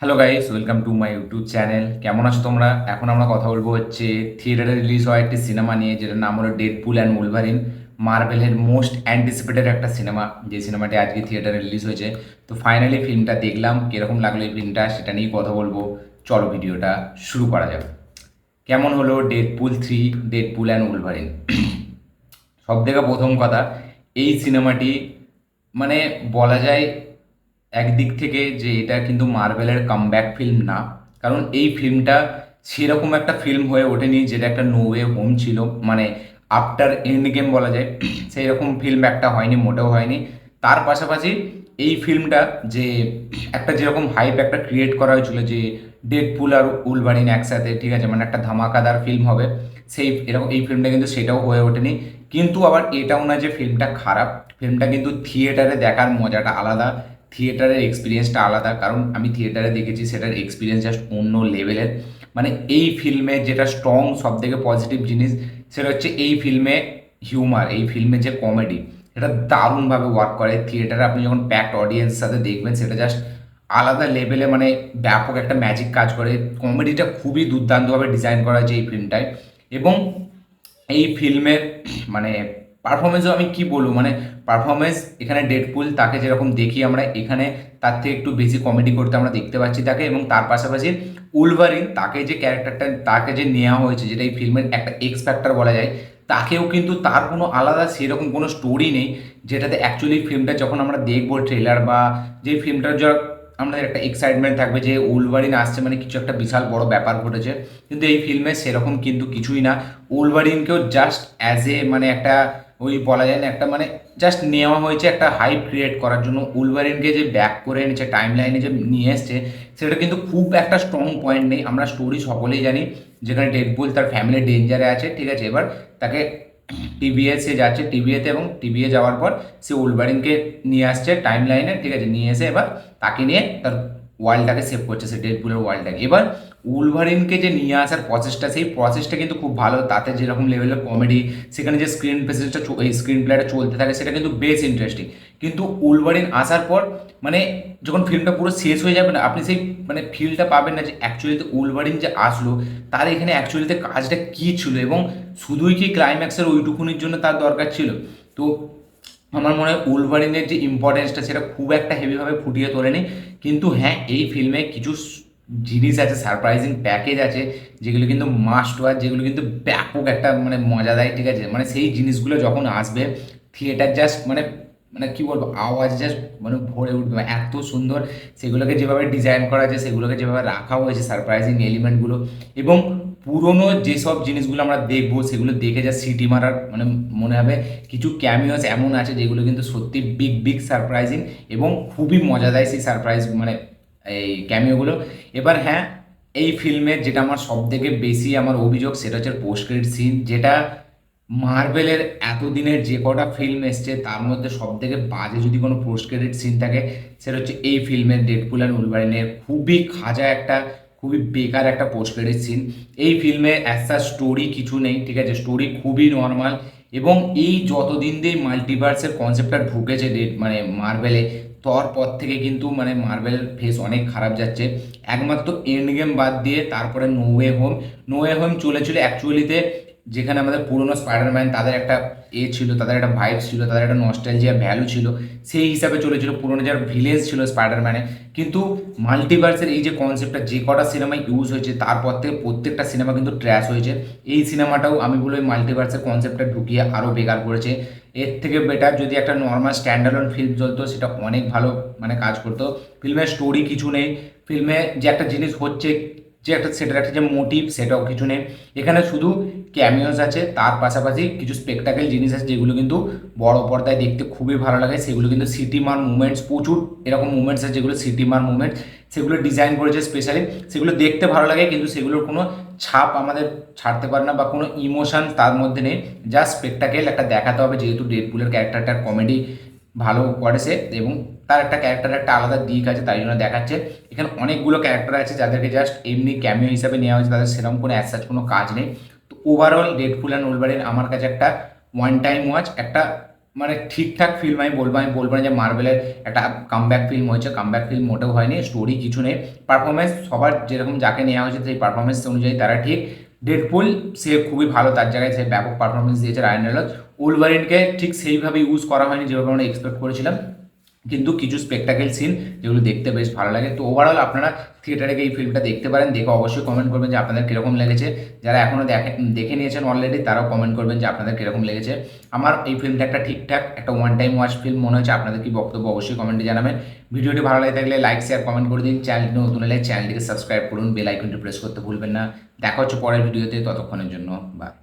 Hello guys, welcome to my YouTube channel. কেমন আছো তোমরা? এখন আমরা কথা বলবো হচ্ছে থিয়েটারে রিলিজ হওয়া একটি সিনেমা নিয়ে, যেটার নাম হলো ডেডপুল অ্যান্ড উলভারিন। মার্ভেলের মোস্ট অ্যান্টিসিপেটেড একটা সিনেমা, যে সিনেমাটি আজকে থিয়েটারে রিলিজ হয়েছে। তো ফাইনালি ফিল্মটা দেখলাম, কীরকম লাগলো এই ফিল্মটা সেটা নিয়েই কথা বলবো। চলো ভিডিওটা শুরু করা যাক। কেমন হলো ডেডপুল 3, ডেডপুল অ্যান্ড উলভারিন? সব থেকে প্রথম কথা, এই সিনেমাটি মানে বলা যায় একদিক থেকে যে এটা কিন্তু মার্ভেলের কামব্যাক ফিল্ম না। কারণ এই ফিল্মটা সেরকম একটা ফিল্ম হয়ে ওঠেনি যেটা একটা নো ওয়ে হোম ছিল, মানে আফটার এন্ড গেম বলা যায়, সেই রকম ফিল্ম একটা হয়নি, মোটেও হয়নি। তার পাশাপাশি এই ফিল্মটা যে একটা যেরকম হাইপ একটা ক্রিয়েট করা হয়েছিল যে ডেডপুল আর উলভারিন একসাথে, ঠিক আছে, মানে একটা ধামাকাদার ফিল্ম হবে, সেই এরকম এই ফিল্মটা কিন্তু সেটাও হয়ে ওঠেনি। কিন্তু আবার এটাও না যে ফিল্মটা খারাপ, ফিল্মটা কিন্তু থিয়েটারে দেখার মজাটা আলাদা, থিয়েটারের এক্সপিরিয়েন্সটা আলাদা। কারণ আমি থিয়েটারে দেখেছি, সেটার এক্সপিরিয়েন্স জাস্ট অন্য লেভেলের। মানে এই ফিল্মে যেটা স্ট্রং সব থেকে পজিটিভ জিনিস, সেটা হচ্ছে এই ফিল্মে হিউমার, এই ফিল্মে যে কমেডি, এটা দারুণভাবে ওয়ার্ক করে। থিয়েটারে আপনি যখন প্যাকড অডিয়েন্সের সাথে দেখবেন, সেটা জাস্ট আলাদা লেভেলে, মানে ব্যাপক একটা ম্যাজিক কাজ করে। কমেডিটা খুবই দুর্দান্তভাবে ডিজাইন করা হয়েছে এই ফিল্মটায়। এবং এই ফিল্মের মানে পারফরমেন্সও আমি কি বলবো, মানে পারফরমেন্স এখানে ডেডপুল তাকে যেরকম দেখি আমরা এখানে, তার থেকে একটু বেশি কমেডি করতে আমরা দেখতে পাচ্ছি তাকে। এবং তার পাশাপাশি উলভারিন, তাকে যে ক্যারেক্টারটা তাকে যে নেওয়া হয়েছে, যেটা এই ফিল্মের একটা এক্স ফ্যাক্টর বলা যায়, তাকেও কিন্তু তার কোনো আলাদা সেরকম কোনো স্টোরি নেই, যেটাতে অ্যাকচুয়ালি ফিল্মটা যখন আমরা দেখবো ট্রেলার বা যে ফিল্মটার আমাদের একটা এক্সাইটমেন্ট থাকবে যে উলভারিন আসছে, মানে কিছু একটা বিশাল বড় ব্যাপার ঘটেছে। কিন্তু এই ফিল্মে সেরকম কিন্তু কিছুই না। উলভারিনকেও জাস্ট অ্যাজ এ মানে একটা ওই বলা যায় না, একটা মানে জাস্ট নেওয়া হয়েছে একটা হাইপ ক্রিয়েট করার জন্য। উলভারিনকে যে ব্যাক করে এনেছে, টাইম লাইনে যে নিয়ে এসছে, সেটা কিন্তু খুব একটা স্ট্রং পয়েন্ট নেই। আমরা স্টোরি সকলেই জানি, যেখানে ডেডপুল তার ফ্যামিলি ডেঞ্জারে আছে, ঠিক আছে, এবার তাকে টিভিএ সে যাচ্ছে টিভিএতে, এবং টিভিএ যাওয়ার পর সে উলভারিনকে নিয়ে আসছে টাইম লাইনে, ঠিক আছে, নিয়ে এসে এবার তাকে নিয়ে তার ওয়ার্ল্ডটাকে সেভ করছে, সে ডেডপুলের ওয়ার্ল্ডটাকে। এবার উলভারিনকে যে নিয়ে আসার প্রসেসটা, সেই প্রসেসটা কিন্তু খুব ভালো। তাতে যেরকম লেভেলের কমেডি, সেখানে যে স্ক্রিন প্রেসেসটা এই স্ক্রিন প্লেটা চলতে থাকে, সেটা কিন্তু বেশ ইন্টারেস্টিং। কিন্তু উলভারিন আসার পর মানে যখন ফিল্মটা পুরো শেষ হয়ে যাবে না, আপনি সেই মানে ফিলটা পাবেন না যে অ্যাকচুয়ালিতে উলভারিন যে আসলো, তার এখানে অ্যাকচুয়ালিতে কাজটা কী ছিল, এবং শুধুই কি ক্লাইম্যাক্সের ওইটুকুনির জন্য তার দরকার ছিল। তো আমার মনে হয় উলভারিনের যে ইম্পর্টেন্সটা, সেটা খুব একটা হেভিভাবে ফুটিয়ে তোলেনি। কিন্তু হ্যাঁ, এই ফিল্মে কিছু জিনিস আছে, সারপ্রাইজিং প্যাকেজ আছে, যেগুলো কিন্তু মাস্ট ওয়াচ, যেগুলো কিন্তু ব্যাপক একটা মানে মজা দেয়, ঠিক আছে। মানে সেই জিনিসগুলো যখন আসবে, থিয়েটার জাস্ট মানে মানে কী বলবো, আওয়াজ জাস্ট মানে ভরে উঠবে, এত সুন্দর সেগুলোকে যেভাবে ডিজাইন করা আছে, সেগুলোকে যেভাবে রাখা হয়েছে সারপ্রাইজিং এলিমেন্টগুলো। এবং পুরনো যেসব জিনিসগুলো আমরা দেখবো, সেগুলো দেখে যা সিটি মারার মানে মনে হবে। কিছু ক্যামিওস এমন আছে যেগুলো কিন্তু সত্যি বিগ বিগ সারপ্রাইজিং, এবং খুবই মজা দেয় সেই সারপ্রাইজ মানে এই ক্যামিওগুলো। এবার হ্যাঁ, এই ফিল্মের যেটা আমার সব থেকে বেশি আমার অভিযোগ, সেটা হচ্ছে পোস্ট ক্রেডিট সিন, যেটা মার্ভেলের এতদিনের যে কটা ফিল্ম এসছে তার মধ্যে সব থেকে বাজে যদি কোনো পোস্ট ক্রেডিট সিন থাকে, সেটা হচ্ছে এই ফিল্মের ডেডপুল অ্যান্ড উলভারিনের। খুবই খাজা একটা, খুবই বেকার একটা পোস্ট ক্রেডিট সিন। এই ফিল্মে অ্যাজ স্টোরি কিছু নেই, ঠিক আছে, স্টোরি খুবই নর্মাল। এবং এই যতদিন দিয়ে মাল্টিভার্সের কনসেপ্টটা ঢুকেছে মানে মার্ভেলে, তারপর থেকে কিন্তু মানে মার্ভেলের ফেস অনেক খারাপ যাচ্ছে। একমাত্র এন্ড গেম বাদ দিয়ে তারপরে no way home, no way home চলেছিল অ্যাকচুয়ালিতে, যেখানে আমাদের পুরনো স্পাইডারম্যান, তাদের একটা ছিল, তাদের একটা ভাইবস ছিল, তাদের একটা নস্টালজিয়া ভ্যালু ছিল, সেই হিসাবে চলেছিল পুরনো যার ভিলেজ ছিল স্পাইডারম্যানে। কিন্তু মাল্টিভার্সের এই যে কনসেপ্টটা যে কটা সিনেমায় ইউজ হয়েছে, তারপর থেকে প্রত্যেকটা সিনেমা কিন্তু ট্র্যাশ হয়েছে। এই সিনেমাটাও আমি বলবো এই মাল্টিভার্সের কনসেপ্টটা ঢুকিয়ে আরও বেকার করেছে। এর থেকে বেটার যদি একটা নর্মাল স্ট্যান্ডার্ড ফিল্ম চলতো, সেটা অনেক ভালো মানে কাজ করতো। ফিল্মের স্টোরি কিছু নেই, ফিল্মে যে একটা জিনিস হচ্ছে, যে একটা সেটার একটা যে মোটিভ, সেটাও কিছু নেই। এখানে শুধু ক্যামিওস আছে, তার পাশাপাশি কিছু স্পেকটাকেল জিনিস আছে, যেগুলো কিন্তু বড় পর্দায় দেখতে খুবই ভালো লাগে। সেগুলো কিন্তু সিটিমার মুভমেন্টস, প্রচুর এরকম মুভমেন্টস আছে যেগুলো সিটিমার মুভমেন্টস, সেগুলো ডিজাইন করেছে স্পেশালি, সেগুলো দেখতে ভালো লাগে। কিন্তু সেগুলোর কোনো ছাপ আমাদের ছাড়তে পারে না, বা কোনো ইমোশন তার মধ্যে নেই। জাস্ট স্পেকটাকেল একটা দেখাতে হবে, যেহেতু ডেডপুলের ক্যারেক্টারটার কমেডি ভালো করে সে, এবং তার একটা ক্যারেক্টারের একটা আলাদা দিক আছে, তাই জন্য দেখাচ্ছে। এখানে অনেকগুলো ক্যারেক্টার আছে যাদেরকে জাস্ট এমনি ক্যামিও হিসাবে নেওয়া হয়েছে, তাদের সেরকম কোনো অ্যাজ সাচ কোনো কাজ নেই। তো ওভারঅল ডেডপুল অ্যান্ড উলভারিন আমার কাছে একটা ওয়ান টাইম ওয়াচ, একটা মানে ঠিকঠাক ফিল্ম আমি বলবো না যে মার্বেলের একটা কামব্যাক ফিল্ম হয়েছে, কামব্যাক ফিল্ম মোটেও হয়নি, স্টোরি কিছু নেই, পারফরমেন্স সবার যেরকম যাকে নেওয়া হয়েছে সেই পারফরমেন্স অনুযায়ী তারা ঠিক। ডেডপুল সে খুবই ভালো, তার জায়গায় সে ব্যাপক পারফরমেন্স দিয়েছে রায়ান রেনল্ডস। উলভারিনকে ঠিক সেইভাবে ইউজ করা হয়নি যেভাবে আমরা এক্সপেক্ট করেছিলাম, কিন্তু কিছু স্পেকটাকেল সিন যেগুলো দেখতে বেশ ভালো লাগে। তো ওভারঅল আপনারা থিয়েটারে গিয়ে এই ফিল্মটা দেখতে পারেন, দেখে অবশ্যই কমেন্ট করবেন যে আপনাদের কীরকম লেগেছে। যারা এখনও দেখে নিয়েছেন অলরেডি তারাও কমেন্ট করবেন যে আপনাদের কীরকম লেগেছে। আমার এই ফিল্মটা একটা ঠিকঠাক একটা ওয়ান টাইম ওয়াচ ফিল্ম মনে হচ্ছে। আপনাদের কি বক্তব্য অবশ্যই কমেন্টে জানাবেন। ভিডিওটি ভালো লাগে থাকলে লাইক শেয়ার কমেন্ট করে দিন। চ্যানেলটি নতুন হলে চ্যানেলটিকে সাবস্ক্রাইব করুন, বেল আইকনটি প্রেস করতে ভুলবেন না। দেখা হচ্ছে পরের ভিডিওতে, ততক্ষণের জন্য বাই।